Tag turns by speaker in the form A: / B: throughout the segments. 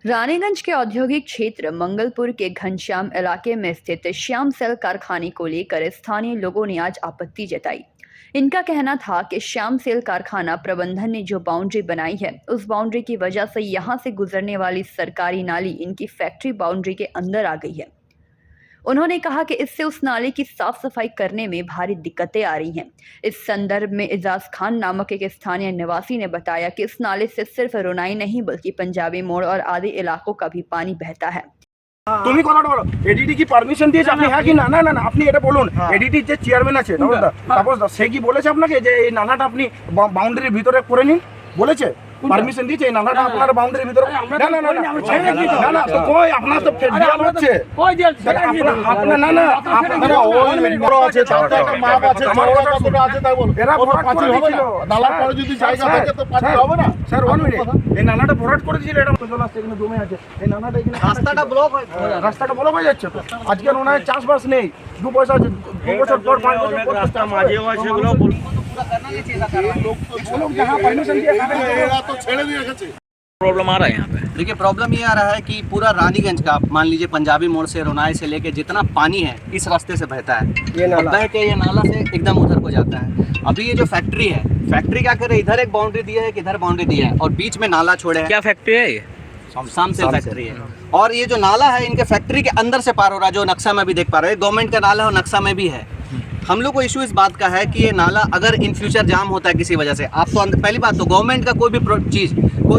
A: रानीगंज के औद्योगिक क्षेत्र मंगलपुर के घनश्याम इलाके में स्थित श्याम सेल कारखाने को लेकर स्थानीय लोगों ने आज आपत्ति जताई। इनका कहना था कि श्याम सेल कारखाना प्रबंधन ने जो बाउंड्री बनाई है, उस बाउंड्री की वजह से यहां से गुजरने वाली सरकारी नाली इनकी फैक्ट्री बाउंड्री के अंदर आ गई है। उन्होंने कहा कि इससे उस नाले की साफ सफाई करने में भारी दिक्कतें आ रही हैं। इस संदर्भ में एजाज खान नामक एक स्थानीय निवासी ने बताया कि इस नाले से सिर्फ रोनाई नहीं बल्कि पंजाबी मोड़ और आदि इलाकों का भी पानी बहता है।
B: তুমি কথাটা বলো, এডিটি কি পারমিশন দিয়েছে আপনি? হ্যাঁ কি না? না না না, আপনি এটা বলুন। এডিটির যে চেয়ারম্যান আছে তাপস দা, সে কি বলেছে আপনাকে যে এই নালাটা আপনি বাউন্ডারির ভিতরে করে নিন? বলেছে? পারমিশন দিয়েছে এই নালাটা আপনার বাউন্ডারির ভিতরে? না না না না না না, তো কই আপনার তো দেওয়া হচ্ছে কই দেওয়া আপনার? না না আপনারা ওই বড় আছে, ছোট একটা মাপ আছে, চওড়া কতটা আছে তাই বলুন। এরা ভরাট করে দিয়েছিল নালার পরে যদি জায়গা থাকে তো পানি হবে না। স্যার 1 মিনিট, এই নালাটা ভরাট করে দিয়েছিল, এটা জল আসছে এখানে জমে আছে। এই নালাটা এখানে রাস্তাটা ব্লক হয়ে যাচ্ছে। আজকে ওনার চাষবাস নেই, 2 পয়সা 2 বছর পর 5 বছর পর রাস্তা মাঝেও আছে, সেগুলো
C: प्रॉब्लम आ रहा है यहाँ पे।
D: देखिए प्रॉब्लम ये आ रहा है कि पूरा रानीगंज का, मान लीजिए पंजाबी मोड़ से रोनाई से लेके जितना पानी है इस रास्ते से बहता है, बह के ये नाला से एकदम उधर को जाता है। अभी ये जो फैक्ट्री है, फैक्ट्री क्या करे, इधर एक बाउंड्री दिया है, इधर बाउंड्री दिया है और बीच में नाला छोड़े है।
C: क्या फैक्ट्री है ये?
D: शाम सेल फैक्ट्री है। और ये जो नाला है इनके फैक्ट्री के अंदर से पार हो रहा है, जो नक्शा में भी देख पा रहे हैं। गवर्नमेंट का नाला है, नक्शा में भी है। हम लोग को इशू इस बात का है कि ये नाला अगर इन फ्यूचर जाम होता है किसी वजह से, आप तो पहली बात तो गवर्नमेंट का कोई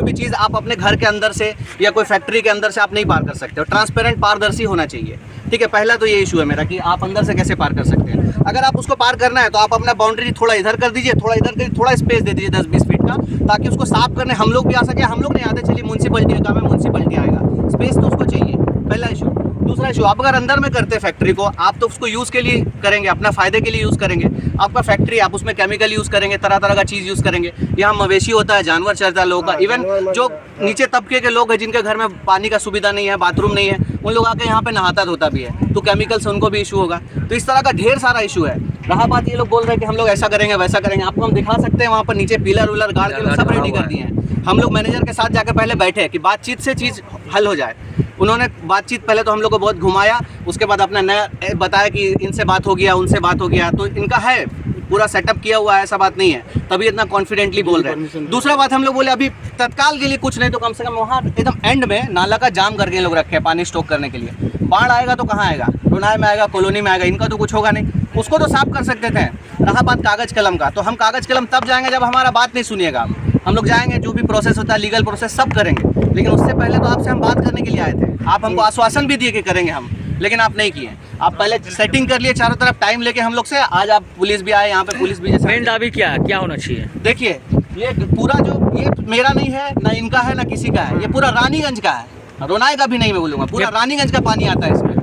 D: भी चीज़ आप अपने घर के अंदर से या कोई फैक्ट्री के अंदर से आप नहीं पार कर सकते हो। ट्रांसपेरेंट पारदर्शी होना चाहिए, ठीक है। पहला तो ये इशू है मेरा कि आप अंदर से कैसे पार कर सकते हैं। अगर आप उसको पार करना है तो आप अपना बाउंड्री थोड़ा इधर कर दीजिए, थोड़ा इधर कर, थोड़ा स्पेस दे दीजिए 10-20 फीट का, ताकि उसको साफ करने हम लोग भी आ सके। हम लोग नहीं आते, चलिए म्यूनसिपलिटी का काम है, म्यूनसिपलिटी आएगा, स्पेस तो उसको चाहिए, पहला इशू। दूसरा इशू, आप अगर अंदर में करते फैक्ट्री को, आप तो उसको यूज़ के लिए करेंगे, अपना फ़ायदे के लिए यूज़ करेंगे। आपका फैक्ट्री, आप उसमें केमिकल यूज़ करेंगे, तरह तरह का चीज़ यूज़ करेंगे। यहाँ मवेशी होता है, जानवर चरता है लोगों का। इवन जो नीचे तबके के लोग हैं जिनके घर में पानी का सुविधा नहीं है, बाथरूम नहीं है, उन लोग आके यहाँ पे नहाता धोता भी है, तो केमिकल से उनको भी इशू होगा। तो इस तरह का ढेर सारा इशू है। रहा बात, ये लोग बोल रहे हैं कि हम लोग ऐसा करेंगे वैसा करेंगे, आपको हम दिखा सकते हैं। वहाँ पर नीचे पिलर उलर गाड़ के सब रेडी कर दिए हैं। हम लोग मैनेजर के साथ जाकर पहले बैठे कि बातचीत से चीज़ हल हो जाए। उन्होंने बातचीत पहले तो हम लोग को बहुत घुमाया, उसके बाद अपना नया बताया कि इनसे बात हो गया, उनसे बात हो गया। तो इनका है पूरा सेटअप किया हुआ है, ऐसा बात नहीं है, तभी इतना कॉन्फिडेंटली बोल रहे हैं। दूसरा बात, हम लोग बोले अभी तत्काल के लिए कुछ नहीं तो कम से कम वहाँ एकदम एंड में नाला का जाम करके लोग रखे हैं पानी स्टॉक करने के लिए। बाढ़ आएगा तो कहाँ आएगा, रोनाई में आएगा, कॉलोनी में आएगा, इनका तो कुछ होगा नहीं, उसको तो साफ कर सकते थे। रहा बात कागज़ कलम का, तो हम कागज़ कलम तब जाएंगे जब हमारा बात नहीं सुनिएगा। हम लोग जाएंगे, जो भी प्रोसेस होता है लीगल प्रोसेस सब करेंगे, लेकिन उससे पहले तो आपसे हम बात करने के लिए आए थे। आप हमको आश्वासन भी दिए कि करेंगे हम, लेकिन आप नहीं किए। आप पहले सेटिंग कर लिए चारों तरफ टाइम लेके हम लोग से। आज आप पुलिस भी आए, यहाँ पे पुलिस भी जैसे
C: मेन दाबी क्या होना चाहिए? देखिए
D: ये पूरा जो, ये मेरा नहीं है, ना इनका है, ना किसी का है, ये पूरा रानीगंज का है, रोनाई का भी नहीं मैं बोलूँगा, पूरा रानीगंज का पानी आता है इसमें।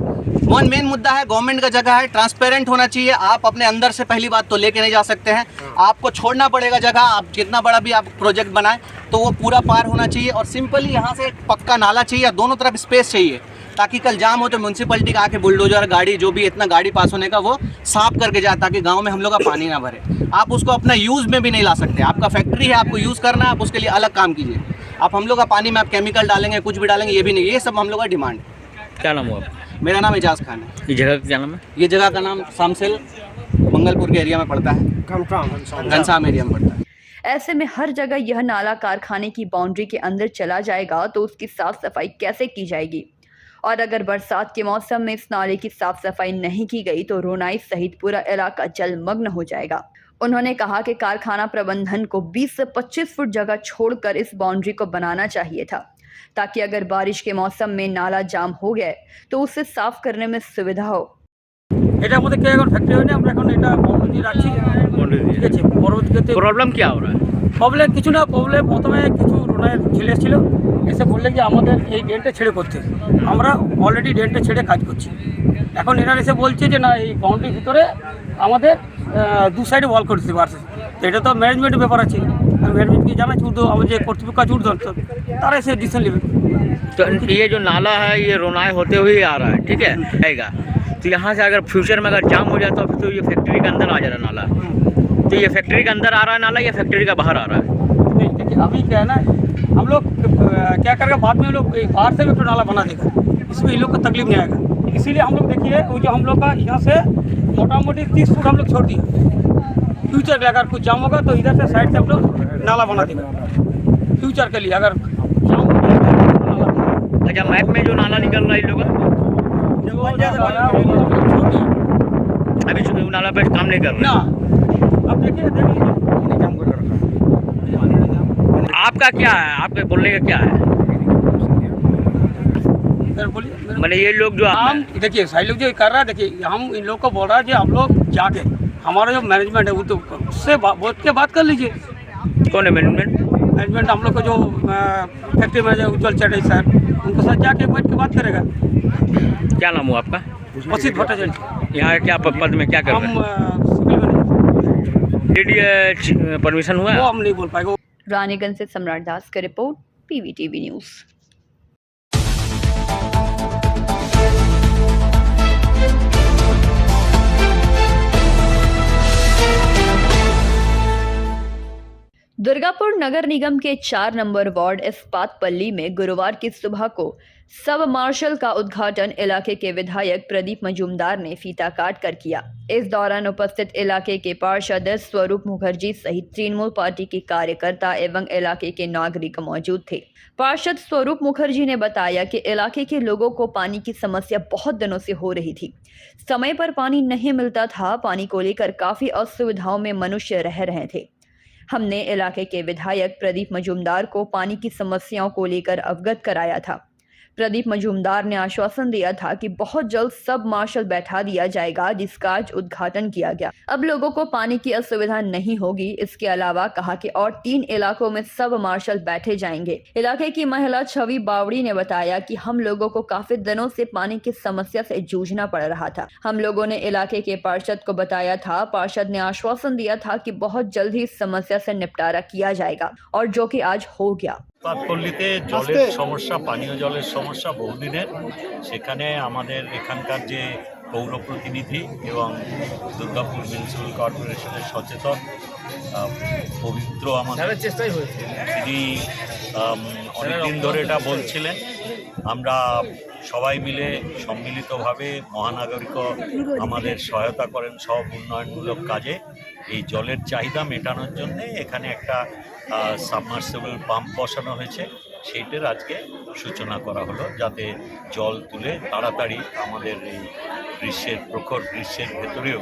D: मेन मुद्दा है, गवर्नमेंट का जगह है, ट्रांसपेरेंट होना चाहिए। आप अपने अंदर से पहली बात तो लेके नहीं जा सकते हैं, आपको छोड़ना पड़ेगा जगह। आप जितना बड़ा भी आप प्रोजेक्ट बनाएं तो वो पूरा पार होना चाहिए। और सिंपली यहाँ से एक पक्का नाला चाहिए, दोनों तरफ स्पेस चाहिए, ताकि कल जाम हो तो म्यूनसिपलिटी का आके बुलडोजर गाड़ी, जो भी इतना गाड़ी पास होने का, वो साफ करके जाए, ताकि गांव में हम लोग का पानी ना भरे। आप उसको अपना यूज़ में भी नहीं ला सकते। आपका फैक्ट्री है, आपको यूज़ करना है, आप उसके लिए अलग काम कीजिए। आप हम लोग का पानी में आप केमिकल डालेंगे, कुछ भी डालेंगे, ये भी नहीं। ये सब हम लोग का डिमांड है।
C: क्या नाम हुआ?
D: मेरा नाम एजाज खान है।
C: ये जगह का क्या नाम है?
D: ये जगह का नाम श्याम सेल मंगलपुर के एरिया में पड़ता है, घनश्याम एरिया में पड़ता है।
A: ऐसे में हर जगह यह नाला कारखाने की बाउंड्री के अंदर चला जाएगा तो उसकी साफ सफाई कैसे की जाएगी? और अगर बरसात के मौसम में इस नाले की साफ सफाई नहीं की गई तो रोनाई सहित पूरा इलाका जलमग्न हो जाएगा। उन्होंने कहा कि कारखाना प्रबंधन को 20 से 25 फुट जगह छोड़कर इस बाउंड्री को बनाना चाहिए था, ताकि अगर बारिश के मौसम में नाला जाम हो गया तो उसे साफ करने में सुविधा हो।
E: এটার মধ্যে কেউ এখন ফ্যাক্টরি হয়নি, আমরা এখন এটা বাউন্ডারি রাখছি, ঠিক আছে। পরবর্তীতে
C: प्रॉब्लम क्या हो रहा है?
E: প্রবলেম কিছু না, প্রবলেম প্রথমে কিছু রোনাইয়ের ছেলে এসেছিল, এসে বললে যে আমাদের এই ড্রেনটা ছেড়ে করতে। আমরা অলরেডি ড্রেনটা ছেড়ে কাজ করছি। এখন এনারা এসে বলছে যে না, এই বাউন্ডারির ভিতরে আমাদের 2 সাইডে ওয়াল করে দিতে পারছে। তো এটা তো ম্যানেজমেন্টের ব্যাপার আছে, আমি ম্যানেজমেন্টকে জানাচ্ছি, উর্দু আমার যে কর্তৃপক্ষ আছে ঊর্ধ্বতন, তারা এসে ডিসিশন নেবে।
C: तो ये जो नाला है ये रोनाई होते हुए आ रहा है, ठीक है, आएगा। तो यहाँ से अगर फ्यूचर में अगर जाम हो जाता तो ये फैक्ट्री के अंदर आ जा रहा है नाला। तो ये फैक्ट्री के अंदर आ रहा है नाला या फैक्ट्री का बाहर आ रहा है?
E: नहीं, देखिए अभी क्या है ना, हम लोग क्या करेंगे बाद में हम लोग बाहर से भी तो नाला बना देगा, इसमें इन लोग को तकलीफ नहीं आएगा। इसीलिए हम लोग देखिए वो जो हम लोग का यहाँ से मोटा मोटी 30 फुट हम लोग छोड़ दिए। फ्यूचर के लिए अगर कुछ जाम होगा तो इधर से साइड से हम लोग नाला बना देगा फ्यूचर के लिए। अगर जाम हो गया तो नाला बना देगा।
C: अच्छा, मैप में जो नाला निकल रहा है इन लोगों का
E: छोड़ दिए
C: अभी वो नाला पे काम नहीं कर
E: ना।
C: रहा।
E: अब देखिए देख लीजिए
C: आपका क्या है, आपके बोलने का क्या है?
E: सर बोलिए।
C: मैंने ये लोग जो
E: हम देखिए सारे लोग जो कर रहा है, देखिए हम इन लोग को बोल रहा है कि हम लोग जाके हमारा जो मैनेजमेंट है वो तो उससे बोल के बात कर लीजिए।
C: कौन है मैनेजमेंट?
E: हम लोग को जो फैक्ट्री मैनेजर उज्जवल चटर्जी सर, उनके साथ जाके बैठ के बात करेगा।
C: क्या नाम हुआ आपका?
E: वसीत भट्टाचार्य।
C: यहाँ क्या पद में क्या कर रहे
E: हम
C: हैं?
E: Civil manager.
C: डीडी परमिशन हुआ
E: वो
C: है?
E: हम नहीं बोल पाएंगे।
A: रानीगंज से सम्राट दास की रिपोर्ट, PVTV न्यूज़। दुर्गापुर नगर निगम के 4 नंबर वार्ड इस्पात पल्ली में गुरुवार की सुबह को सब मार्शल का उद्घाटन इलाके के विधायक प्रदीप मजूमदार ने फीता काट कर किया। इस दौरान उपस्थित इलाके के पार्षद स्वरूप मुखर्जी सहित तृणमूल पार्टी के कार्यकर्ता एवं इलाके के नागरिक मौजूद थे। पार्षद स्वरूप मुखर्जी ने बताया कि इलाके के लोगों को पानी की समस्या बहुत दिनों से हो रही थी। समय पर पानी नहीं मिलता था। पानी को लेकर काफी असुविधाओं में मनुष्य रह रहे थे। हमने इलाके के विधायक प्रदीप मजूमदार को पानी की समस्याओं को लेकर अवगत कराया था। प्रदीप मजूमदार ने आश्वासन दिया था कि बहुत जल्द सब मार्शल बैठा दिया जाएगा, जिसका आज उद्घाटन किया गया। अब लोगों को पानी की असुविधा नहीं होगी। इसके अलावा कहा कि और 3 इलाकों में सब मार्शल बैठे जाएंगे। इलाके की महिला छवि बावड़ी ने बताया कि हम लोगों को काफी दिनों से पानी की समस्या से जूझना पड़ रहा था। हम लोगों ने इलाके के पार्षद को बताया था। पार्षद ने आश्वासन दिया था कि बहुत जल्द ही इस समस्या से निपटारा किया जाएगा, और जो कि आज हो गया।
F: পাতপল্লীতে জলের সমস্যা, পানীয় জলের সমস্যা বহুদিনের। সেখানে আমাদের এখানকার যে পৌর প্রতিনিধি এবং দুর্গাপুর মিউনিসিপ্যাল কর্পোরেশনের সচেতন পবিত্র আমাদের চেষ্টাই হয়েছে, তিনি অনেকদিন ধরে এটা বলছিলেন। আমরা সবাই মিলে সম্মিলিতভাবে মহানগরীকে আমাদের সহায়তা করেন সব উন্নয়নমূলক কাজে। এই জলের চাহিদা মেটানোর জন্যে এখানে একটা সাবমার্সিবল পাম্প বসানো হয়েছে। সেইটার আজকে সূচনা করা হলো, যাতে জল তুলে তাড়াতাড়ি আমাদের এই প্রখর গ্রীষ্মের ভেতরেও,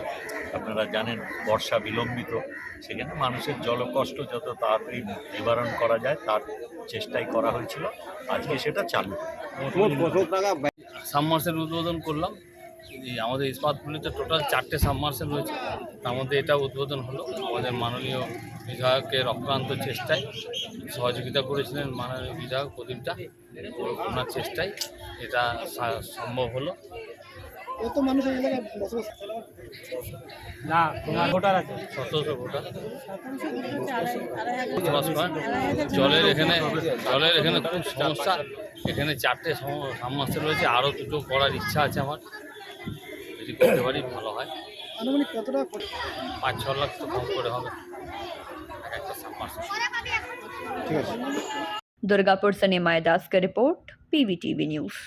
F: আপনারা জানেন বর্ষা বিলম্বিত, সেখানে মানুষের জলকষ্ট যত তাড়াতাড়ি নিবারণ করা যায় তার চেষ্টাই করা হয়েছিল। আজকে সেটা চালু।
G: সাবমার্সেল উদ্বোধন করলাম। এই আমাদের ইস্পাতপল্লীতে টোটাল 4টে সাবমার্সেল হয়েছে, তার মধ্যে এটা উদ্বোধন হলো। আমাদের মাননীয় বিধায়কের অক্লান্ত চেষ্টায় সহযোগিতা করেছিলেন মাননীয় বিধায়ক প্রদীপটা, ওনার চেষ্টায় এটা সম্ভব হলো।
B: কত মানুষ এই জায়গায় বসবাস
E: না তোমার ভোটার আছে
G: 1700 ভোটার জলের এখানে খুব সমস্যা। এখানে 4টে সাবমার্সেল রয়েছে, আরও 2টো করার ইচ্ছা আছে আমার। যদি করতে পারি ভালো হয়।
B: আনুমানিক কত টাকা
G: 5-6 লাখ তো কম করে হবে একটা সাবমার্সেল।
B: ঠিক আছে।
A: दुर्गापुर से निमाय दास की रिपोर्ट, PVTV न्यूज़।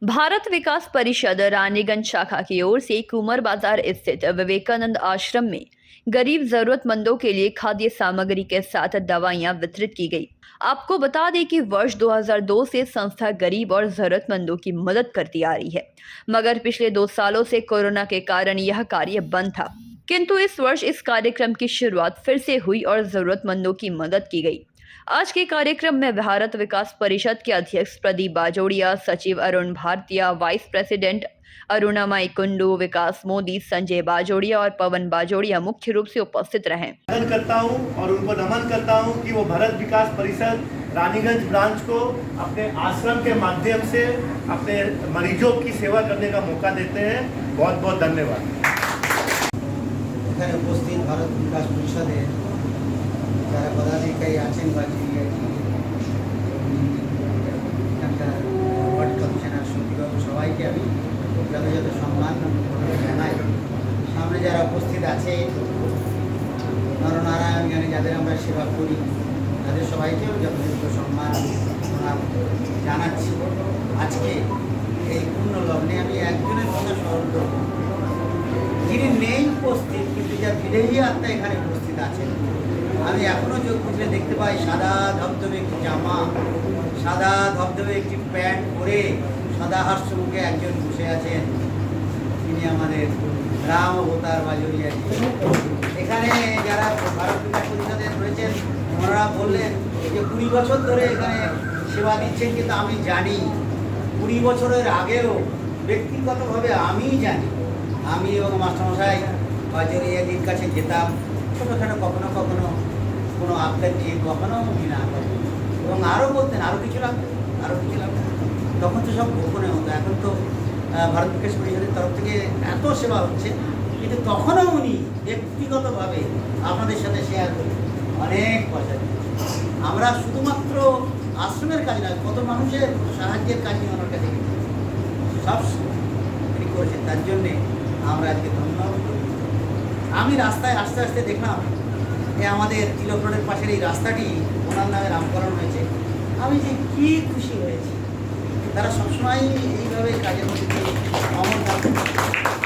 A: भारत विकास परिषद रानीगंज शाखा की ओर से कुमर बाजार स्थित विवेकानंद आश्रम में गरीब जरूरतमंदों के लिए खाद्य सामग्री के साथ दवाइयां वितरित की गई। आपको बता दें कि वर्ष 2002 से संस्था गरीब और जरूरतमंदों की मदद करती आ रही है, मगर पिछले 2 सालों से कोरोना के कारण यह कार्य बंद था। किंतु इस वर्ष इस कार्यक्रम की शुरुआत फिर से हुई और जरूरतमंदों की मदद की गई। आज के कार्यक्रम में भारत विकास परिषद के अध्यक्ष प्रदीप बाजोड़िया, सचिव अरुण भारतीय, वाइस प्रेसिडेंट अरुणामाई कुंडू, विकास मोदी, संजय बाजोड़िया और पवन बाजोड़िया मुख्य रूप से उपस्थित रहे।
H: करता हूं और उनको नमन करता हूं कि वो भारत विकास परिषद रानीगंज ब्रांच को अपने आश्रम के माध्यम से अपने मरीजों की सेवा करने का मौका देते हैं। बहुत बहुत धन्यवाद।
I: এখানে উপস্থিত ভারত বিকাশ পরিষদের যারা পদাধিকারী আছেন বা ডাক্তার ওয়ার্ড কমিশনার সচিব সবাইকে আমি যত সম্মান জানাই। সামনে যারা উপস্থিত আছে নরনারায়ণ জ্ঞানী যাদের আমরা সেবা করি তাদের সবাইকেও যথেষ্ট সম্মান জানাচ্ছি। আজকে এই পূর্ণ লগ্নে আমি একজনের কথা স্মরণ করব, যিনি নেই উপস্থিত কিন্তু যার বিদেহী আত্মা এখানে উপস্থিত আছেন। আমি এখনও চোখ বুঝলে দেখতে পাই সাদা ধবধবে একটি জামা, সাদা ধবধবে একটি প্যান্ট পরে সাদা হাস্যমুখে একজন বসে আছেন। তিনি আমাদের রাম অবতার বাজরিয়াজি। এখানে যারা ভারত বিকাশ পরিষদের রয়েছেন ওনারা বললেন যে 20 বছর ধরে এখানে সেবা দিচ্ছেন, কিন্তু আমি জানি 20 বছরের আগেও ব্যক্তিগতভাবে আমিই জানি, আমি এবং মাস্টারমশাই বাজরিয়াজির কাছে যেতাম ছোটোখাটো কখনো কখনো কোনো আবদার নিয়ে, কখনো না করেন এবং আরও বলতেন আরও কিছু লাগবে, আরও কিছু লাগবে। তখন তো সব গোপনে হতো, এখন তো ভারত বিকাশ পরিষদের তরফ থেকে এত সেবা হচ্ছে, কিন্তু তখনও উনি ব্যক্তিগতভাবে আপনাদের সাথে শেয়ার করি অনেক পয়সা দিয়েছেন। আমরা শুধুমাত্র আশ্রমের কাজ নয়, কত মানুষের সাহায্যের কাজ নিয়ে ওনার কাছে সব তিনি করেছেন, তার জন্যে আমরা আজকে ধন্যবাদ করি। আমি রাস্তায় আস্তে আস্তে দেখলাম যে আমাদের তিলক রোডের পাশের এই রাস্তাটি ওনার নামে নামকরণ হয়েছে। আমি যে কী খুশি হয়েছি, তারা সবসময় এইভাবে কাজের মধ্যে অমর থাকবে।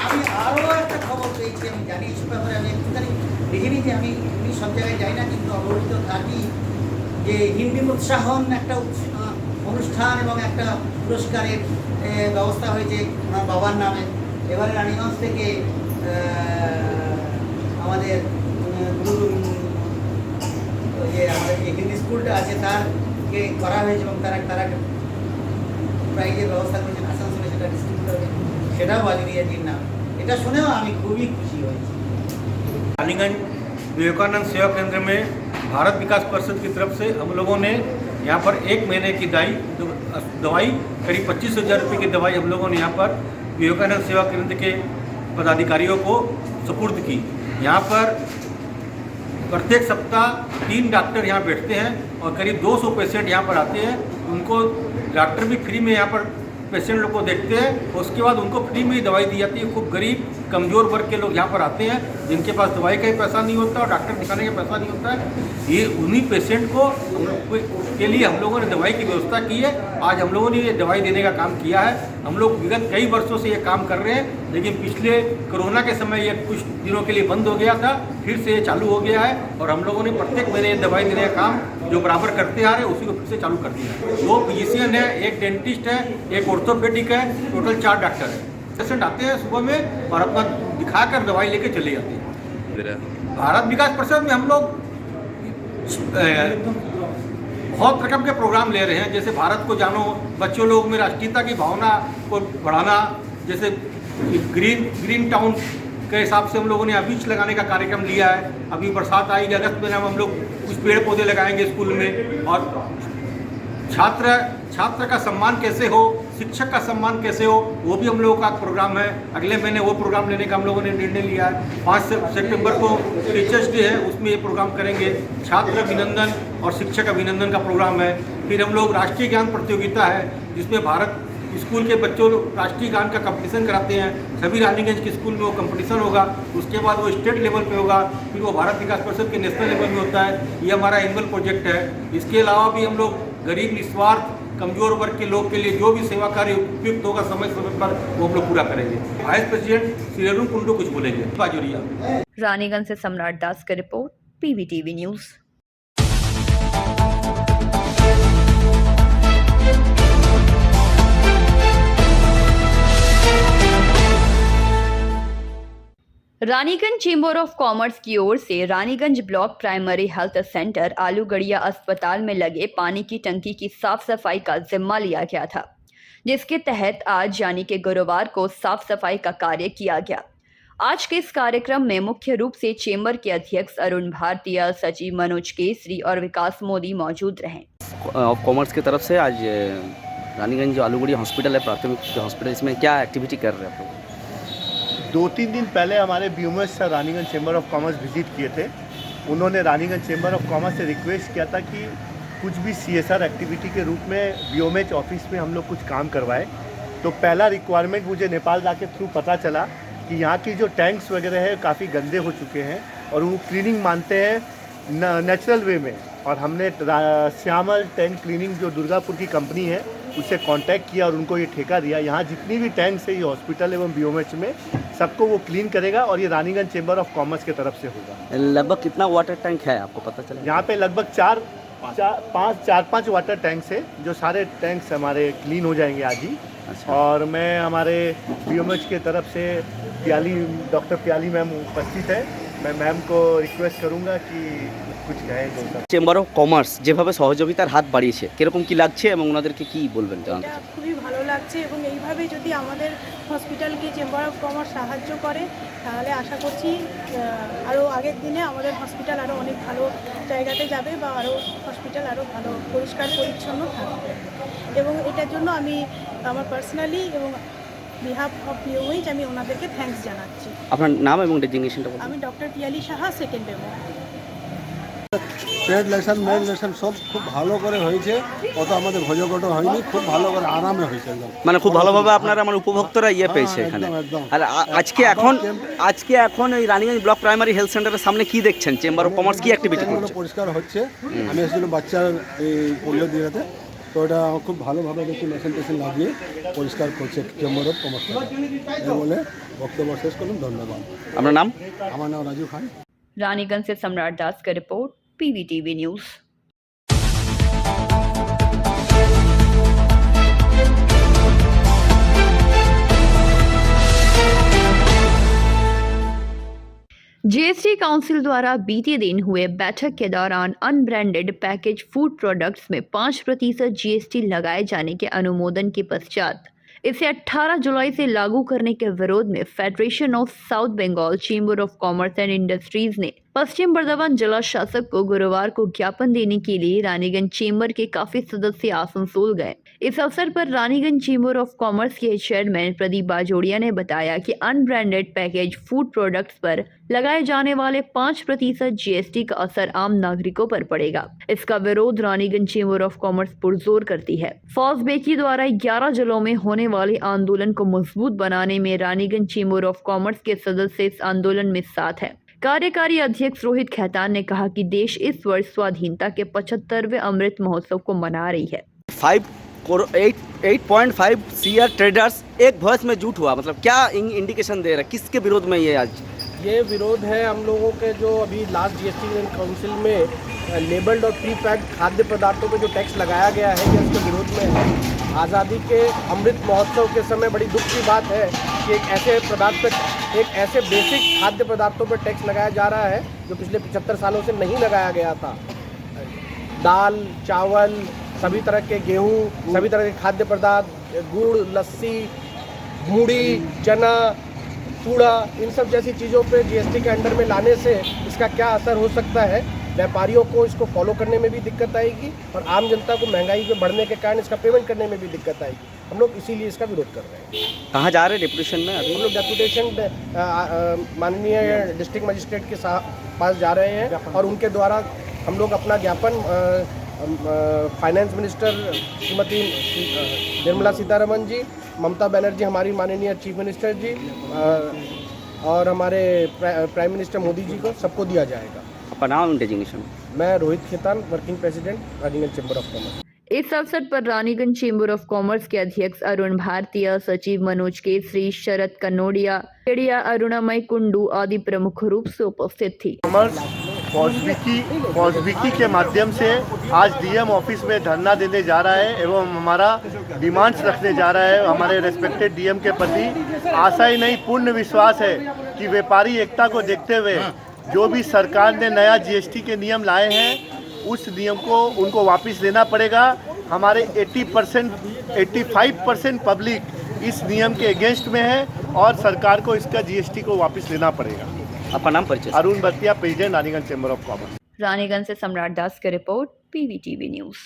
I: আমি আরও একটা খবর পেয়েছি, আমি জানি এইসব ব্যাপারে আমি একটুখানি দেখে নিই যে আমি এমনি সব জায়গায় যাই না, কিন্তু অবহিত থাকি যে হিন্দি উৎসাহন একটা অনুষ্ঠান এবং একটা পুরস্কারের ব্যবস্থা হয়েছে ওনার বাবার নামে। এবারে রানীগঞ্জ থেকে আমাদের যে আমাদের যে হিন্দি স্কুলটা আছে তারকে করা হয়েছে এবং তারা প্রাইজের ব্যবস্থা করেছেন, আসানসোলে সেটা ডিস্ট্রিবিউট হবে, সেটাও বাজরিয়াজির নাম। এটা শুনেও আমি খুবই খুশি হয়েছি।
J: रानीगंज विवेकानंद सेवा केंद्र में भारत विकास परिषद की तरफ से हम लोगों ने यहाँ पर 1 महीने की दवाई करीब 25,000 रुपये की दवाई हम लोगों ने यहाँ पर विवेकानंद सेवा केंद्र के पदाधिकारियों को सुपुर्द की। यहाँ पर प्रत्येक सप्ताह 3 डॉक्टर यहाँ बैठते हैं और करीब 200 पेशेंट यहाँ पर आते हैं। उनको डॉक्टर भी फ्री में यहाँ पर पेशेंट लोग को देखते हैं, उसके बाद उनको फ्री में ही दवाई दी जाती है। खूब गरीब कमज़ोर वर्ग के लोग यहाँ पर आते हैं जिनके पास दवाई का ही पैसा नहीं होता और डॉक्टर दिखाने का पैसा नहीं होता है। ये उन्हीं पेशेंट को के लिए हम लोगों ने दवाई की व्यवस्था की है। आज हम लोगों ने ये दवाई देने का काम किया है। हम लोग विगत कई वर्षों से ये काम कर रहे हैं, लेकिन पिछले कोरोना के समय ये कुछ दिनों के लिए बंद हो गया था, फिर से ये चालू हो गया है और हम लोगों ने प्रत्येक महीने दवाई देने का काम जो बराबर करते आ रहे हैं उसी को फिर से चालू कर दिया है। 2 फिजिशियन है, 1 डेंटिस्ट है, 1 ऑर्थोपेडिक है, टोटल 4 डॉक्टर है। पेशेंट आते हैं सुबह में और अपना दिखाकर दवाई लेके चले जाते हैं। भारत विकास परिषद में हम लोग बहुत रकम के प्रोग्राम ले रहे हैं, जैसे भारत को जानो, बच्चों लोग में राष्ट्रीयता की भावना को बढ़ाना, जैसे ग्रीन टाउन के हिसाब से हम लोगों ने बीज लगाने का कार्यक्रम लिया है। अभी बरसात आएगी, अगस्त में हम लोग कुछ पेड़ पौधे लगाएंगे स्कूल में। और छात्र का सम्मान कैसे हो, शिक्षक का सम्मान कैसे हो, वो भी हम लोगों का प्रोग्राम है। अगले महीने वो प्रोग्राम लेने का हम लोगों ने निर्णय लिया है। 5 सितंबर को टीचर्स डे है, उसमें ये प्रोग्राम करेंगे। छात्र अभिनंदन और शिक्षक अभिनंदन का प्रोग्राम है। फिर हम लोग राष्ट्रीय ज्ञान प्रतियोगिता है जिसमें भारत स्कूल के बच्चों राष्ट्रीय गान का कंपटीशन कराते हैं। सभी रानीगंज के स्कूल में वो कंपटीशन होगा, उसके बाद वो स्टेट लेवल पे होगा, फिर वो भारत विकास परिषद के नेशनल लेवल में होता है। ये हमारा एनुअल प्रोजेक्ट है। इसके अलावा भी हम लोग गरीब निस्वार्थ कमजोर वर्ग के लोग के लिए जो भी सेवा कार्य उपयुक्त होगा समय समय पर वो हम लोग पूरा करेंगे। वाइस प्रेसिडेंट श्री अरुण कुंडू कुछ बोलेंगे। बाजोरिया।
A: रानीगंज से सम्राट दास की रिपोर्ट, PVTV news. Raniganj chamber of commerce की ओर से Raniganj block primary health centre Alugarhia अस्पताल में लगे पानी की टंकी की साफ सफाई का जिम्मा लिया गया था, जिसके तहत आज यानी कि गुरुवार को साफ सफाई का कार्य किया गया। आज के इस कार्यक्रम में मुख्य रूप से चेंबर के अध्यक्ष अरुण भारतीय, सचिव मनोज केसरी और विकास मोदी मौजूद रहे।
K: ऑफ कॉमर्स की तरफ से आज रानीगंज जो आलूगढ़िया हॉस्पिटल है, प्राथमिक हॉस्पिटल, इसमें क्या एक्टिविटी कर रहे हैं आप लोग?
H: 2-3 दिन पहले हमारे BOMS sir Raniganj chamber of commerce visit किए थे। उन्होंने रानीगंज चेंबर ऑफ कॉमर्स से रिक्वेस्ट किया था कि कुछ भी CSR एक्टिविटी के रूप में BOMS ऑफिस में हम लोग कुछ काम करवाएं। तो पहला रिक्वायरमेंट मुझे नेपाल जाके थ्रू पता चला कि यहाँ की जो टैंक्स वगैरह है काफ़ी गंदे हो चुके हैं और वो क्लीनिंग मानते हैं नेचुरल वे में। और हमने श्यामल टैंक क्लीनिंग जो दुर्गापुर की कंपनी है उससे कांटेक्ट किया और उनको ये ठेका दिया। यहाँ जितनी भी टैंक्स है ये हॉस्पिटल एवं BOMH में सबको वो क्लीन करेगा और ये रानीगंज चेंबर ऑफ कॉमर्स की तरफ से होगा।
K: लगभग कितना वाटर टैंक है आपको पता चला?
H: यहाँ पे लगभग चार पाँच वाटर टैंक्स है जो सारे टैंक्स हमारे क्लीन हो जाएंगे आज ही।
K: अच्छा।
H: और मैं हमारे BOMH के तरफ से डॉक्टर प्याली मैम उपस्थित है, मैं मैम को रिक्वेस्ट करूँगा कि कुछ कहें।
K: চেম্বার অফ কমার্স যেভাবে সহযোগিতার হাত বাড়িয়েছে কিরকম কি লাগছে এবং ওনাদেরকে কি বলবেন? জানতে চাই।
L: খুবই ভালো লাগছে এবং এইভাবে যদি আমাদের হসপিটালকে চেম্বার অফ কমার্স সাহায্য করে তাহলে আশা করছি আরও আগের দিনে আমাদের হসপিটাল আরও অনেক ভালো জায়গাতে যাবে বা আরও হসপিটাল আরও ভালো পরিষ্কার পরিচ্ছন্ন থাকবে। এবং এটার জন্য আমি আমার পার্সোনালি এবং বিহাফ অফ BOMH আমি ওনাদেরকে থ্যাঙ্কস জানাচ্ছি।
K: আপনার নাম এবং ডেজিগনেশনটা বলুন।
L: আমি doctor Piyali Saha, second demo.
B: Trade licence main licence সব খুব ভালো করে হয়েছে, অত আমাদের ভোজকট হয়নি, খুব ভালো করে আরামে হয়েছে একদম।
K: মানে খুব ভালোভাবে আপনারা আমার উপভোক্তারা পেয়েছে এখানে। আর আজকে এখন ওই রানীগঞ্জ ব্লক প্রাইমারি হেলথ সেন্টারের সামনে কি দেখছেন? চেম্বার অফ কমার্স কি অ্যাক্টিভিটি করছে?
B: পরিষ্কার হচ্ছে। আমি এসেছিলাম বাচ্চার এই পোলিও দিতে, তো এটা খুব ভালোভাবে দেখি মেশিন টেশিন লাগিয়ে পরিষ্কার করছে চেম্বার অফ কমার্স। বলে বক্তব্য শেষ করলাম, ধন্যবাদ।
K: আপনার নাম?
B: আমার নাম রাজু খান।
A: रानीगंज से सम्राट दास का report, PVTV news. GST council द्वारा बीते दिन हुए बैठक के दौरान अनब्रांडेड पैकेज फूड प्रोडक्ट्स में 5% GST लगाए जाने के अनुमोदन के पश्चात इसे 18 जुलाई से लागू करने के विरोध में federation of South Bengal chamber of commerce and industries ने पश्चिम बर्धमान जिला शासक को गुरुवार को ज्ञापन देने के लिए रानीगंज चेंबर के काफी सदस्य आसनसोल गए। इस अवसर पर रानीगंज चेंबर ऑफ कॉमर्स के चेयरमैन प्रदीप बाजोड़िया ने बताया कि अनब्रांडेड पैकेज फूड प्रोडक्ट्स पर लगाए जाने वाले 5% GST का असर आम नागरिकों पर पड़ेगा। इसका विरोध रानीगंज चेंबर ऑफ कॉमर्स पुरजोर करती है। फौज बेकी द्वारा 11 जिलों में होने वाले आंदोलन को मजबूत बनाने में रानीगंज चेंबर ऑफ कॉमर्स के सदस्य इस आंदोलन में साथ है। कार्यकारी अध्यक्ष रोहित खैतान ने कहा कि देश इस वर्ष स्वाधीनता के 75वें अमृत महोत्सव को मना रही है।
K: 8.5 CR ट्रेडर्स एक वॉइस में जुट हुआ, मतलब क्या इंडिकेशन दे रहा है? किसके विरोध में ये आज?
B: ये विरोध है हम लोगों के जो अभी लास्ट GST काउंसिल में लेबल्ड और प्री पैक्ड खाद्य पदार्थों पे जो टैक्स लगाया गया है, ये उसके विरोध में है। आज़ादी के अमृत महोत्सव के समय बड़ी दुख की बात है कि एक ऐसे पदार्थ पर, एक ऐसे बेसिक खाद्य पदार्थों पर टैक्स लगाया जा रहा है जो पिछले 75 सालों से नहीं लगाया गया था। दाल, चावल, सभी तरह के गेहूँ, सभी तरह के खाद्य पदार्थ, गुड़, लस्सी, मूढ़ी, चना, चूड़ा, इन सब जैसी चीज़ों पे GST के अंडर में लाने से इसका क्या असर हो सकता है? व्यापारियों को इसको फॉलो करने में भी दिक्कत आएगी और आम जनता को महंगाई के बढ़ने के कारण इसका पेमेंट करने में भी दिक्कत आएगी। हम लोग इसीलिए इसका विरोध कर रहे हैं।
K: कहाँ जा रहे हैं डेपुटेशन में? अभी
B: हम लोग डेपुटेशन माननीय डिस्ट्रिक्ट मजिस्ट्रेट के पास जा रहे हैं और उनके द्वारा हम लोग अपना ज्ञापन फाइनेंस मिनिस्टर श्रीमती निर्मला सीतारमन जी, ममता बनर्जी हमारी माननीय चीफ मिनिस्टर जी और हमारे प्राइम मिनिस्टर मोदी जी को सबको दिया जाएगा।
K: आपका नाम डेजिग्नेशन?
B: मैं Rohit Khetan, working president Raniganj chamber of commerce.
A: इस अवसर पर रानीगंज चेंबर ऑफ कॉमर्स के अध्यक्ष अरुण भारतीय, सचिव मनोज केसरी, शरद कन्नोडिया, अरुणामय कुंडू आदि प्रमुख रूप से उपस्थित थी।
H: कॉमर्स फौजबिकी के माध्यम से आज DM ऑफिस में धरना देने जा रहा है एवं हमारा डिमांड्स रखने जा रहा है। हमारे रेस्पेक्टेड DM के प्रति आशा ही नहीं पूर्ण विश्वास है कि व्यापारी एकता को देखते हुए जो भी सरकार ने नया GST के नियम लाए हैं उस नियम को उनको वापस लेना पड़ेगा। हमारे 85% पब्लिक इस नियम के अगेंस्ट में है और सरकार को इसका GST को वापस लेना पड़ेगा।
K: आपका नाम परिचय?
H: Arun Bhartia, president Raniganj chamber of commerce.
A: Raniganj से सम्राट दास की रिपोर्ट, PVTV न्यूज़।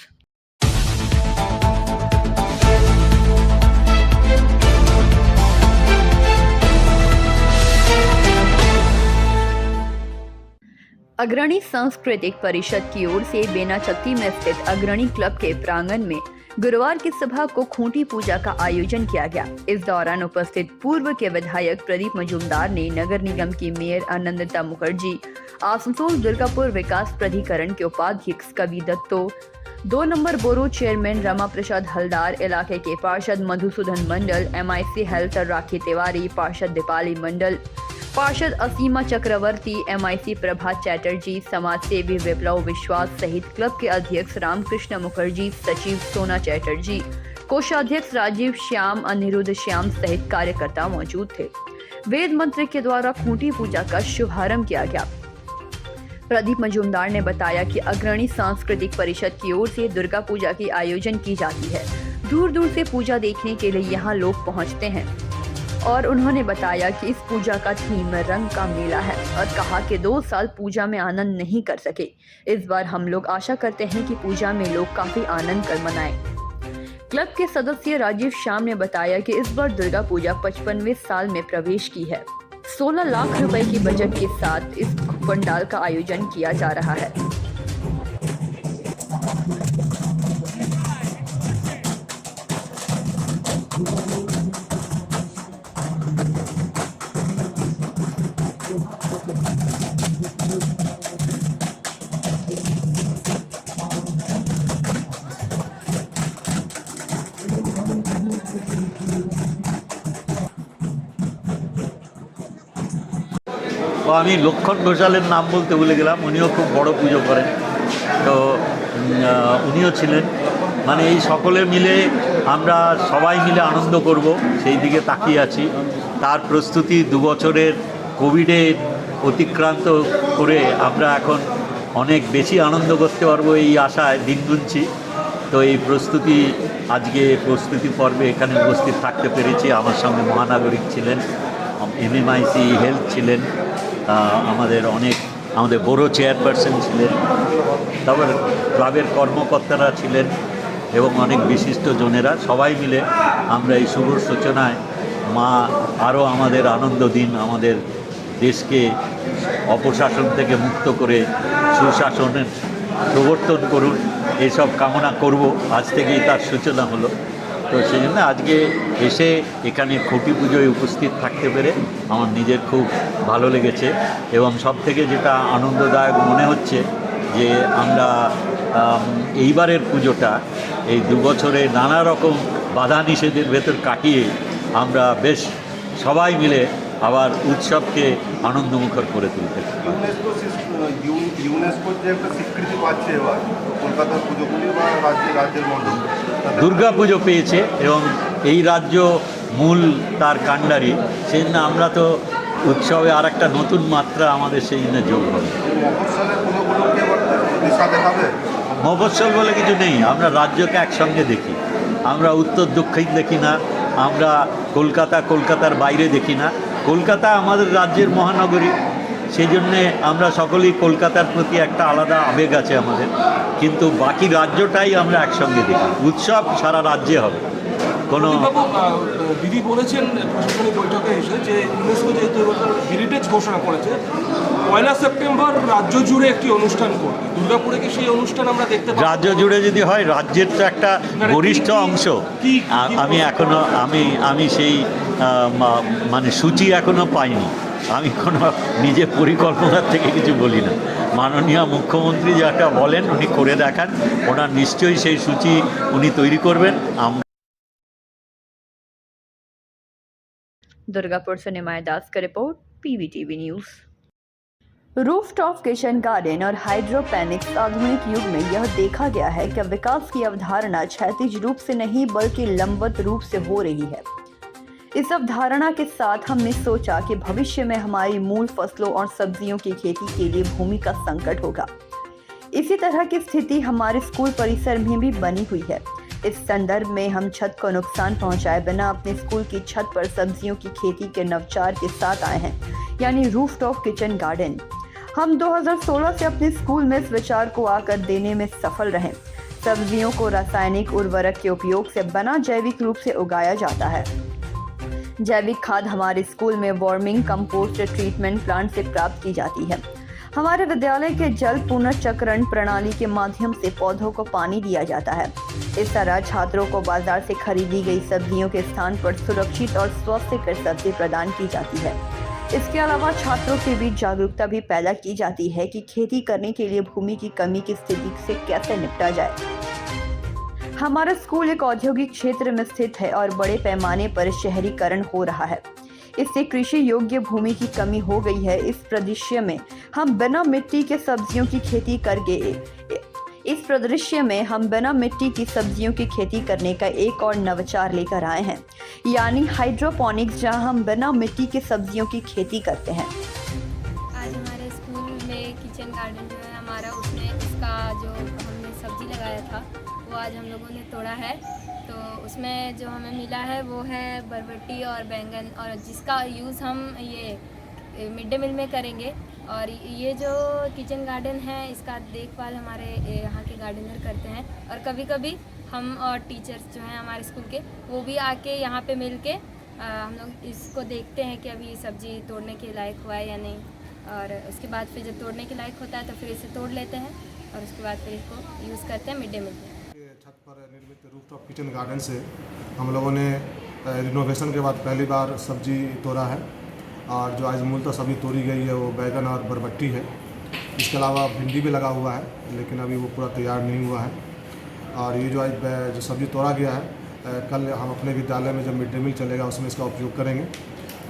A: अग्रणी सांस्कृतिक परिषद की ओर से बेनाचत्ती में स्थित अग्रणी क्लब के प्रांगण में गुरुवार की सुबह को खूंटी पूजा का आयोजन किया गया। इस दौरान उपस्थित पूर्व के विधायक प्रदीप मजूमदार ने नगर निगम की मेयर आनंदिता मुखर्जी, आसनसोल दुर्गापुर विकास प्राधिकरण के उपाध्यक्ष कवि दत्तो, 2 नंबर बोरो चेयरमैन रमा प्रसाद हलदार, इलाके के पार्षद मधुसूदन मंडल, MIC हेल्थ राखी तिवारी, पार्षद दीपाली मंडल, पार्षद असीमा चक्रवर्ती, MIC प्रभात चैटर्जी, समाज सेवी विप्लव विश्वास सहित क्लब के अध्यक्ष रामकृष्ण मुखर्जी, सचिव सोना चैटर्जी, कोषाध्यक्ष राजीव श्याम, अनिरुद्ध श्याम सहित कार्यकर्ता मौजूद थे। वेद मंत्र के द्वारा खूंटी पूजा का शुभारंभ किया गया। प्रदीप मजूमदार ने बताया कि अग्रणी सांस्कृतिक परिषद की ओर से दुर्गा पूजा की आयोजन की जाती है। दूर दूर से पूजा देखने के लिए यहाँ लोग पहुँचते हैं और उन्होंने बताया कि इस पूजा का थीम रंग का मेला है और कहा कि 2 साल पूजा में आनंद नहीं कर सके। इस बार हम लोग आशा करते हैं कि पूजा में लोग काफी आनंद कर मनाएं। क्लब के सदस्य राजीव श्याम ने बताया कि इस बार दुर्गा पूजा 55वें साल में प्रवेश की है। 16 लाख रुपए की बजट के साथ इस पंडाल का आयोजन किया जा रहा है।
F: তো আমি লক্ষণ ঘোষালের নাম বলতে ভুলে গেলাম, উনিও খুব বড় পুজো করেন, তো উনিও ছিলেন। মানে এই সকলে মিলে আমরা সবাই মিলে আনন্দ করব সেই দিকে তাকিয়ে আছি। তার প্রস্তুতি 2 বছরের কোভিডে অতিক্রান্ত করে আমরা এখন অনেক বেশি আনন্দ করতে পারবো এই আশায় দিন গুনছি। তো এই প্রস্তুতি আজকে প্রস্তুতি পর্বে এখানে উপস্থিত থাকতে পেরেছি। আমার সঙ্গে মহানাগরিক ছিলেন, MIC হেলথ ছিলেন, আমাদের বড় চেয়ারপারসন ছিলেন, তারপর ক্লাবের কর্মকর্তারা ছিলেন এবং অনেক বিশিষ্ট জনেরা। সবাই মিলে আমরা এই শুভ সূচনায় মা আরও আমাদের আনন্দ দিন, আমাদের দেশকে অপশাসন থেকে মুক্ত করে সুশাসনের প্রবর্তন করুন, এইসব কামনা করব। আজ থেকেই তার সূচনা হলো। তো সেই জন্য আজকে এসে এখানে খুঁটি পুজোয় উপস্থিত থাকতে পেরে আমার নিজের খুব ভালো লেগেছে এবং সবথেকে যেটা আনন্দদায়ক মনে হচ্ছে যে আমরা এইবারের পুজোটা এই 2 বছরে নানা রকম বাধা নিষেধের ভেতর কাটিয়ে আমরা বেশ সবাই মিলে আবার উৎসবকে আনন্দমুখর করে তুলতে পারি।
H: ইউনেস্কোর যে একটা স্বীকৃতি পাচ্ছে এবার কলকাতার পুজোগুলি বা রাজ্যের মণ্ডপ
F: দুর্গা পুজো পেয়েছে এবং এই রাজ্য মূল তার কাণ্ডারি, সেই জন্য আমরা তো উৎসবে আর একটা নতুন মাত্রা আমাদের সেই জন্য যোগ হবে।
H: মফস্বলের পুজোগুলোকে এবার দিশা দেখাবে।
F: মফস্বল বলে কিছু নেই, আমরা রাজ্যকে একসঙ্গে দেখি। আমরা উত্তর দক্ষিণ দেখি না, আমরা কলকাতার বাইরে দেখি না। কলকাতা আমাদের রাজ্যের মহানগরী, সেই জন্যে আমরা সকলেই কলকাতার প্রতি একটা আলাদা আবেগ আছে আমাদের, কিন্তু বাকি রাজ্যটাই আমরা একসঙ্গে দেখি। উৎসব সারা রাজ্যে হবে। কোনো
J: দিদি বলেছেন প্রশাসনিক বৈঠকে এসে যে ইউনেস্কো যেহেতু হেরিটেজ ঘোষণা করেছে, 1 সেপ্টেম্বর রাজ্য জুড়ে একটি অনুষ্ঠান করবে। দুর্গাপুরে কি সেই অনুষ্ঠান আমরা দেখতে পাবো? রাজ্য জুড়ে
F: যদি হয়, রাজ্যের তো একটা গরিষ্ঠ অংশ। আমি সেই মানে সূচি এখনো পাইনি। আমি কোনো নিজে পরিকল্পনার থেকে কিছু বলি না। মাননীয় মুখ্যমন্ত্রী যেটা বলেন উনি করে দেখান, ওনার নিশ্চয়ই সেই সূচি উনি তৈরি করবেন।
A: दुर्गापुर से निमाय दास का report, PVTV news. Rooftop kitchen garden और हाइड्रोपोनिक्स आधुनिक युग में यह देखा गया है कि विकास की अवधारणा क्षैतिज रूप से नहीं बल्कि लंबवत रूप से हो रही है। इस अवधारणा के साथ हमने सोचा कि भविष्य में हमारी मूल फसलों और सब्जियों की खेती के लिए भूमि का संकट होगा। इसी तरह की स्थिति हमारे स्कूल परिसर में भी बनी हुई है। इस संदर्भ में हम छत को नुकसान पहुंचाए बिना अपने स्कूल की छत पर सब्जियों की खेती के नवचार के साथ आए हैं, यानी रूफटॉप किचन गार्डन। हम 2016 से अपने स्कूल में इस विचार को आकर देने में सफल रहे। सब्जियों को रासायनिक उर्वरक के उपयोग से बना जैविक रूप से उगाया जाता है। जैविक खाद हमारे स्कूल में वार्मिंग कंपोस्ट ट्रीटमेंट प्लांट से प्राप्त की जाती है। हमारे विद्यालय के जल पुनर्चक्रण प्रणाली के माध्यम से पौधों को पानी दिया जाता है। इस तरह छात्रों को बाजार से खरीदी गई सब्जियों के स्थान पर सुरक्षित और स्वास्थ्यकर सब्जी प्रदान की जाती है। इसके अलावा छात्रों के बीच जागरूकता भी पैदा की जाती है कि खेती करने के लिए भूमि की कमी की स्थिति से कैसे निपटा जाए। हमारा स्कूल एक औद्योगिक क्षेत्र में स्थित है और बड़े पैमाने पर शहरीकरण हो रहा है। इससे कृषि योग्य भूमि की कमी हो गई है। इस परिदृश्य में हम बिना मिट्टी की सब्जियों की खेती करने का एक और नवाचार लेकर आए हैं, यानी हाइड्रोपोनिक्स, जहां हम बिना मिट्टी की सब्जियों की खेती करते हैं।
M: आज हमारे स्कूल में किचन गार्डन जो है हमारा, उसमें इसका जो हमने सब्जी लगाया था वो आज हम लोगों ने तोड़ा है। तो उसमें जो हमें मिला है वो है बरबट्टी और बैंगन, और जिसका यूज़ हम ये मिड डे मील में करेंगे। और ये जो किचन गार्डन है इसका देखभाल हमारे यहाँ के गार्डनर करते हैं, और कभी कभी हम और टीचर्स जो हैं हमारे स्कूल के, वो भी आके यहाँ पे मिल के हम लोग इसको देखते हैं कि अभी सब्जी तोड़ने के लायक हुआ है या नहीं। और उसके बाद फिर जब तोड़ने के लायक होता है तो फिर इसे तोड़ लेते हैं और उसके बाद फिर इसको यूज़ करते हैं मिड डे मील में।
N: छत पर निर्मित रूफटॉप किचन गार्डन से हम लोगों ने रिनोवेशन के बाद पहली बार सब्जी तोड़ा है, और जो आज मूलतः सब्जी तोड़ी गई है वो बैगन और बरबट्टी है। इसके अलावा भिंडी भी लगा हुआ है, लेकिन अभी वो पूरा तैयार नहीं हुआ है। और ये जो आज जो सब्जी तोड़ा गया है, कल हम अपने विद्यालय में जब मिड डे मील चलेगा उसमें इसका उपयोग करेंगे।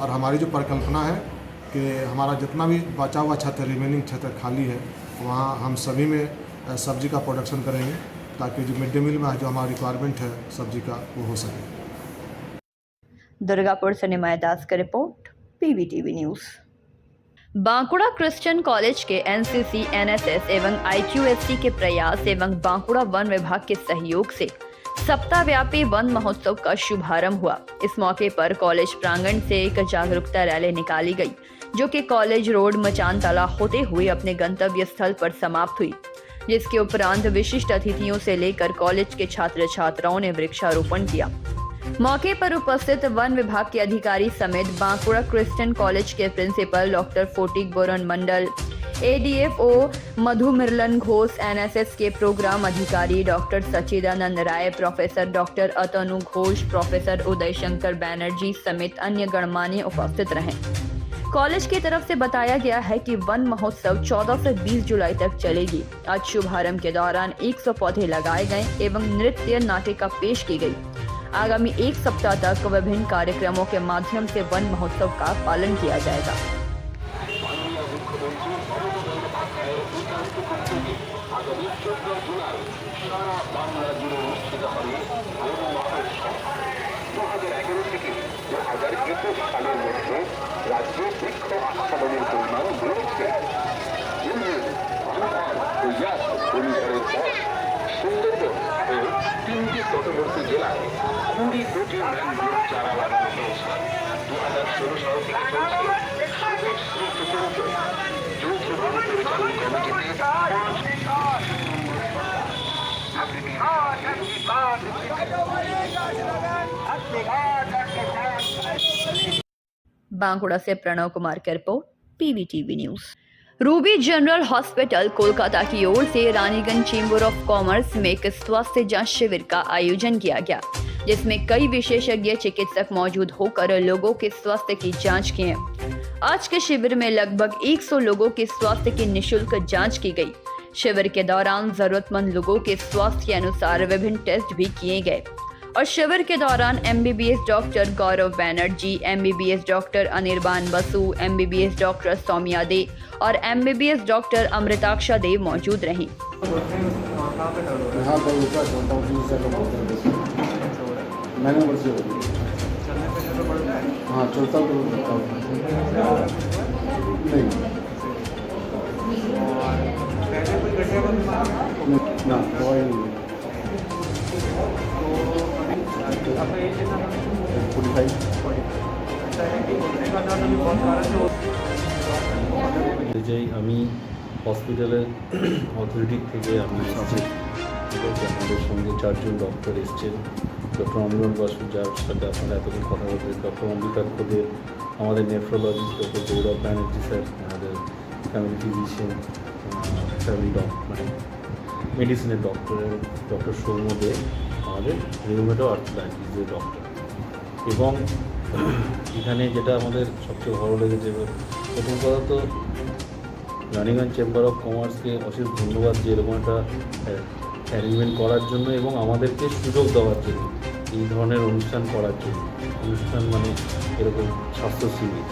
N: और हमारी जो परिकल्पना है कि हमारा जितना भी बचा हुआ छत है, रिमेनिंग छत है खाली है, वहाँ हम सभी में सब्जी का प्रोडक्शन करेंगे, ताकि जो मिड डे मील में जो हमारा रिक्वायरमेंट है सब्जी का वो हो सके।
A: दुर्गापुर से निमाय दास का report, PVTV news. Bankura Christian college के NCC, NSS एवं IQSC के प्रयास एवं बांकुड़ा वन विभाग के सहयोग से सप्ताहव्यापी वन महोत्सव का शुभारंभ हुआ। इस मौके पर कॉलेज प्रांगण से एक जागरूकता रैली निकाली गई, जो कि कॉलेज रोड मचान तला होते हुए अपने गंतव्य स्थल पर समाप्त हुई, जिसके उपरांत विशिष्ट अतिथियों से लेकर कॉलेज के छात्र छात्राओं ने वृक्षारोपण किया। मौके पर उपस्थित वन विभाग के अधिकारी समेत बांकुड़ा क्रिश्चियन कॉलेज के प्रिंसिपल डॉक्टर फोटिक बोरन मंडल, ADFO मधुमिरलन घोष, NSS के प्रोग्राम अधिकारी डॉक्टर सचिदानंद राय, प्रोफेसर डॉक्टर अतनु घोष, प्रोफेसर उदय शंकर बैनर्जी समेत अन्य गणमान्य उपस्थित रहे। कॉलेज की तरफ से बताया गया है कि वन महोत्सव 14 से 20 जुलाई तक चलेगी। आज शुभारंभ के दौरान 100 पौधे लगाए गए एवं नृत्य नाटिका पेश की गई। आगामी एक सप्ताह तक विभिन्न कार्यक्रमों के माध्यम से वन महोत्सव का पालन किया जाएगा। बांकुड़ा से प्रणव कुमार की रिपोर्ट, PVTV news. Ruby general hospital Kolkata की ओर से रानीगंज चेंबर ऑफ कॉमर्स में एक स्वास्थ्य जांच शिविर का आयोजन किया गया, जिसमें कई विशेषज्ञ चिकित्सक मौजूद होकर लोगों के स्वास्थ्य की जांच किए। आज के शिविर में लगभग 100 लोगों के स्वास्थ्य की निःशुल्क जांच की गई। शिविर के दौरान जरूरतमंद लोगों के स्वास्थ्य के अनुसार विभिन्न टेस्ट भी किए गए। और शिविर के दौरान MBBS doctor Gaurav Banerjee, MBBS doctor Anirban Basu, MBBS doctor Soumya Dey और MBBS डॉक्टर अमृताक्षा देव मौजूद रहीं।
O: আমি হসপিটালের অথরিটি থেকে আমি এসেছি, ঠিক আছে। আমাদের সঙ্গে 4 জন ডক্টর এসছেন। ডক্টর অনির্বাণ বসু, যার সাথে আপনারা এতদিন কথা বলছেন, ডক্টর অমৃতাক্ষ দেব, আমাদের nephrologist doctor Gaurav Banerjee sir, আমাদের ফ্যামিলি ফিজিশিয়ান, ফ্যামিলি মানে মেডিসিনের ডক্টর সৌম্য দে, আমাদের রিউমেটো আর্থ্রাইটিসের ডক্টর। এবং এখানে যেটা আমাদের সবচেয়ে ভালো লেগেছে, প্রথম কথা তো রানিগঞ্জ চেম্বার অফ কমার্সকে অশেষ ধন্যবাদ যে এরকম একটা অ্যারেঞ্জমেন্ট করার জন্য এবং আমাদেরকে সুযোগ দেওয়ার জন্য এই ধরনের অনুষ্ঠান করার জন্য। অনুষ্ঠান মানে এরকম স্বাস্থ্য শিবির,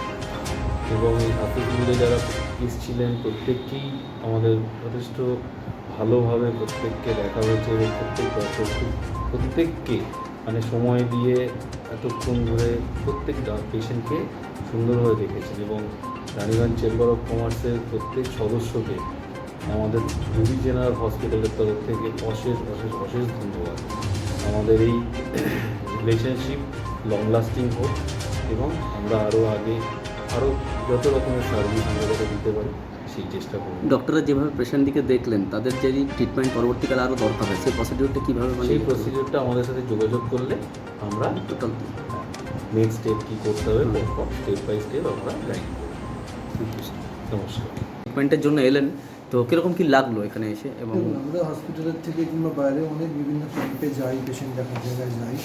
O: এবং এই স্বাস্থ্য শিবিরে যারা এসেছিলেন প্রত্যেককেই আমাদের যথেষ্ট ভালোভাবে প্রত্যেককে দেখা হয়েছে এবং প্রত্যেককে মানে সময় দিয়ে এতক্ষণ ধরে প্রত্যেক পেশেন্টকে সুন্দরভাবে দেখেছেন। এবং রানীগঞ্জ চেম্বার অফ কমার্সের প্রত্যেক সদস্যকে আমাদের রুবি জেনারেল হসপিটালের তরফ থেকে অশেষ অশেষ অশেষ ধন্যবাদ। আমাদের এই রিলেশনশিপ লং লাস্টিং হোক এবং আমরা আরও যত রকমের সার্ভিস আমরা যাতে দিতে পারি সেই চেষ্টা করব।
K: ডক্টররা যেভাবে পেশেন্টটিকে দেখলেন, তাদের যে ট্রিটমেন্ট পরবর্তীকালে আরও দরকার হয়, সেই প্রসিডিউরটা কীভাবে
O: সেই প্রসিডিউরটা আমাদের সাথে যোগাযোগ করলে আমরা
K: টোটাল
O: নেক্সট স্টেপ কী করতে হবে স্টেপ বাই স্টেপ আমরা গাইড করব। নমস্কার।
K: ট্রিটমেন্টের জন্য এলেন, তো কীরকম কী লাগলো এখানে এসে? এবং
N: আমরা হসপিটালের থেকে কিংবা বাইরে অনেক বিভিন্ন ক্যাম্পে যাই, পেশেন্ট দেখার জায়গায় যাই।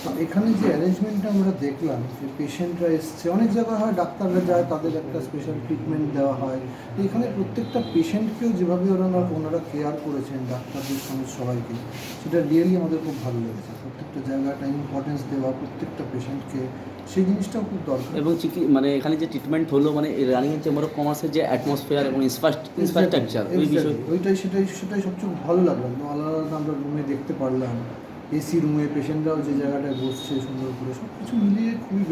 N: তো এখানে যে অ্যারেঞ্জমেন্টটা আমরা দেখলাম, যে পেশেন্টরা এসছে, অনেক জায়গায় হয় ডাক্তাররা যায়, তাদের একটা স্পেশাল ট্রিটমেন্ট দেওয়া হয়। তো এখানে প্রত্যেকটা পেশেন্টকেও যেভাবে ওনারা কেয়ার করেছেন, ডাক্তারদের সঙ্গে সবাইকে, সেটা রিয়েলি আমাদের খুব ভালো লেগেছে। প্রত্যেকটা জায়গাটা ইম্পর্টেন্স দেওয়া, প্রত্যেকটা পেশেন্টকে, সেই জিনিসটাও খুব দরকার।
K: এবং মানে এখানে যে ট্রিটমেন্ট হলো, মানে রানিগঞ্জ চেম্বার অফ কমার্সের যে অ্যাটমসফিয়ার এবং ইনফ্রাস্ট্রাকচার, ওই বিষয়
N: সেটাই সবচেয়ে ভালো লাগলো। আলাদা আলাদা আমরা রুমে দেখতে পারলাম, এসি রুমে পেশেন্টরাও যে জায়গাটায় বসছে সুন্দর করে, সব কিছু মিলিয়ে খুবই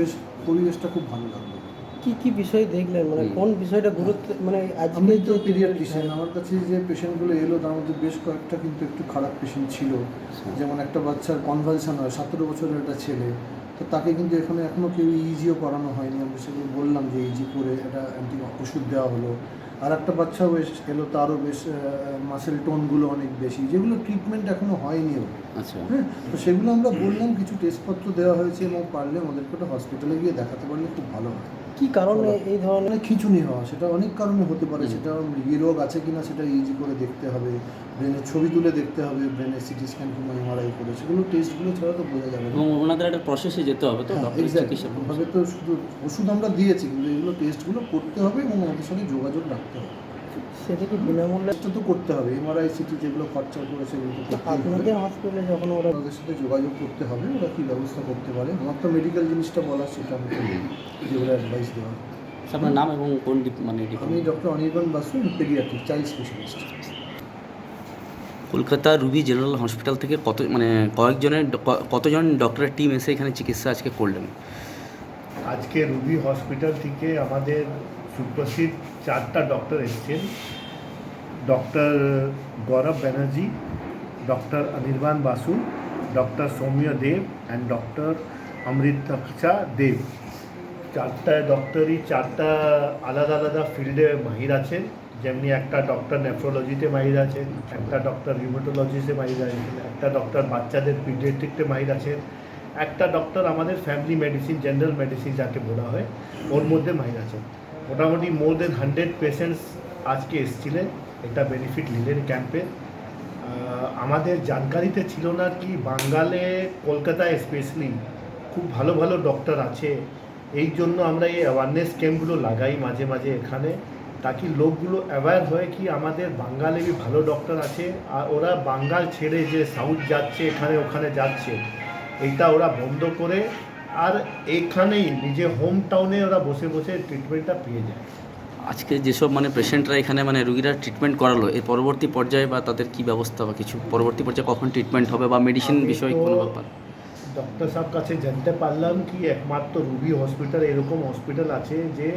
N: পরিবেশটা খুব ভালো লাগলো।
E: কি বিষয় দেখলেন, মানে কোন বিষয়টা গুরুত্ব, মানে
N: আমি তো পিডিয়াট্রিশিয়ান, আমার কাছে যে পেশেন্টগুলো এলো তার মধ্যে বেশ কয়েকটা কিন্তু একটু খারাপ পেশেন্ট ছিল। যেমন একটা বাচ্চার কনভালশন হয়, 17 বছরের একটা ছেলে, তো তাকে কিন্তু এখনও কেউ ইজিও করানো হয়নি। আমি সেগুলো বললাম যে ইজি করে একটা ওষুধ দেওয়া হলো। আর একটা বাচ্চাও বেশ এলো, তারও বেশ মাসেল টোনগুলো অনেক বেশি, যেগুলো ট্রিটমেন্ট এখনও হয়নিও।
K: আচ্ছা,
N: হ্যাঁ, তো সেগুলো আমরা বললাম, কিছু টেস্টপত্র দেওয়া হয়েছে, এবং পারলে আমাদেরকে ওটা হসপিটালে গিয়ে দেখাতে পারলে খুব ভালো হয়।
E: কি কারণে এই ধরনের
N: খিঁচুনি হওয়া, সেটা অনেক কারণে হতে পারে। সেটা মৃগী রোগ আছে কিনা সেটা ইজি করে দেখতে হবে, ব্রেনের ছবি তুলে দেখতে হবে, ব্রেনের সিটি স্ক্যান কিংবা এমআরআই করে, সেগুলো টেস্টগুলো ছাড়া তো বোঝা যাবে না।
K: এবং ওনাদের একটা প্রসেসে যেতে হবে, তো
N: এক্স্যাক্টলি তো শুধু ওষুধ আমরা দিয়েছি, কিন্তু এগুলো টেস্টগুলো করতে হবে এবং আমাদের সঙ্গে যোগাযোগ রাখতে হবে।
E: সেটা কি বিনামূল্যে
N: তো করতে হবে, এমআরআই সিটি যেগুলো খরচা করেছে সেগুলো তো করতে হবে।
E: আপনাদের হসপিটালে যখন ওরা
N: ওদের সাথে যোগাযোগ করতে হবে, ওরা কী ব্যবস্থা করতে পারে। আমার তো মেডিকেল জিনিসটা বলা, সেটা আমি যেগুলো অ্যাডভাইস দেওয়া।
K: আপনার নাম এবং কোন মানে?
N: আমি doctor Anirban Basu, paediatric child specialist.
K: Kolkata Ruby general hospital থেকে কতজন ডক্টরের টিম এসে এখানে চিকিৎসা আজকে করলেন?
H: আজকে রুবি হসপিটাল থেকে আমাদের সুপ্রসিদ্ধ 4টা ডক্টর এসেছেন। Doctor Gaurav Banerjee, doctor Anirban Basu, doctor Soumya Deb and doctor Amritaksha Deb. 4টা ডক্টরই 4টা আলাদা আলাদা ফিল্ডে মাহির আছেন। যেমনি একটা ডক্টর নেফ্রোলজিতে মাহির আছেন, একটা ডক্টর রিউমেটোলজিতে মাহির আছেন, একটা ডক্টর বাচ্চাদের পিডিয়াট্রিকতে মাহির আছেন, একটা ডক্টর আমাদের ফ্যামিলি মেডিসিন, জেনারেল মেডিসিন যাকে বলা হয়, ওর মধ্যে মাহির আছেন। মোটামুটি মোর দেন 100 পেশেন্টস আজকে এসেছিলেন এটা বেনিফিট নিলেন ক্যাম্পে। আমাদের জানকারিতে ছিল না কি বাঙ্গালে, কলকাতায় স্পেশালি খুব ভালো ভালো ডক্টর আছে। এই জন্য আমরা এই অ্যাওয়ারনেস ক্যাম্পগুলো লাগাই মাঝে মাঝে এখানে, তাকি লোকগুলো অ্যাওয়্যার হয় কি আমাদের বাঙ্গালে বি ভালো ডক্টর আছে। আর ওরা বাঙ্গাল ছেড়ে যে সাউথ যাচ্ছে, এখানে ওখানে যাচ্ছে, এইটা ওরা বন্ধ করে আর এইখানেই নিজে হোম টাউনে ওরা বসে বসে ট্রিটমেন্টটা পেয়ে যায়।
K: আজকে যেসব মানে পেশেন্টরা এখানে মানে রুগীরা ট্রিটমেন্ট করালো, এর পরবর্তী পর্যায়ে বা তাদের কি ব্যবস্থা বা কিছু পরবর্তী পর্যায়ে কখন ট্রিটমেন্ট হবে বা মেডিসিন বিষয়ে কোনো ব্যাপার?
H: ডক্টর সাহেব কাছে জানতে পারলাম কি একমাত্র রুবি হসপিটাল এরকম হসপিটাল আছে যে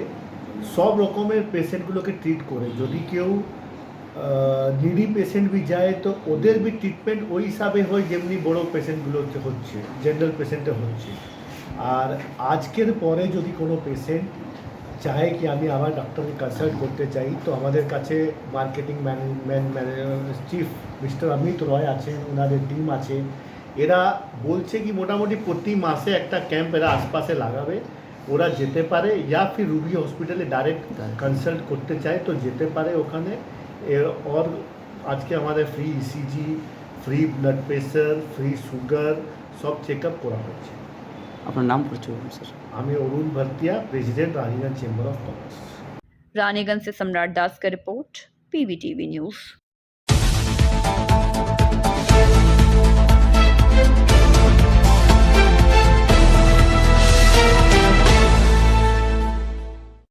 H: সব রকমের পেশেন্টগুলোকে ট্রিট করে। যদি কেউ নিডি পেশেন্ট বি যায় তো ওদের বি ট্রিটমেন্ট ওই হিসাবে হয় যেমনি বড়ো পেশেন্টগুলোতে হচ্ছে, জেনারেল পেশেন্টে হচ্ছে। আর আজকের পরে যদি কোনো পেশেন্ট চায় কি আমি আবার ডাক্তারকে কনসাল্ট করতে চাই, তো আমাদের কাছে মার্কেটিং চিফ মিস্টার অমিত রয় আছেন, ওনাদের টিম আছে। এরা বলছে কি মোটামুটি প্রতি মাসে একটা ক্যাম্প এরা আশপাশে লাগাবে, ওরা যেতে পারে या फिर রুবি হসপিটালে ডাইরেক্ট কনসাল্ট করতে চায় তো যেতে পারে ওখানে और আজকে আমাদের free ECG free blood pressure free sugar সব চেকআপ করা হচ্ছে।
K: আপনার নাম পরিচয় বলুন স্যার।
H: আমি Arun Bhartia, president Raniganj chamber of commerce.
A: Raniganj से सम्राट दास का रिपोर्ट, PVTV न्यूज़।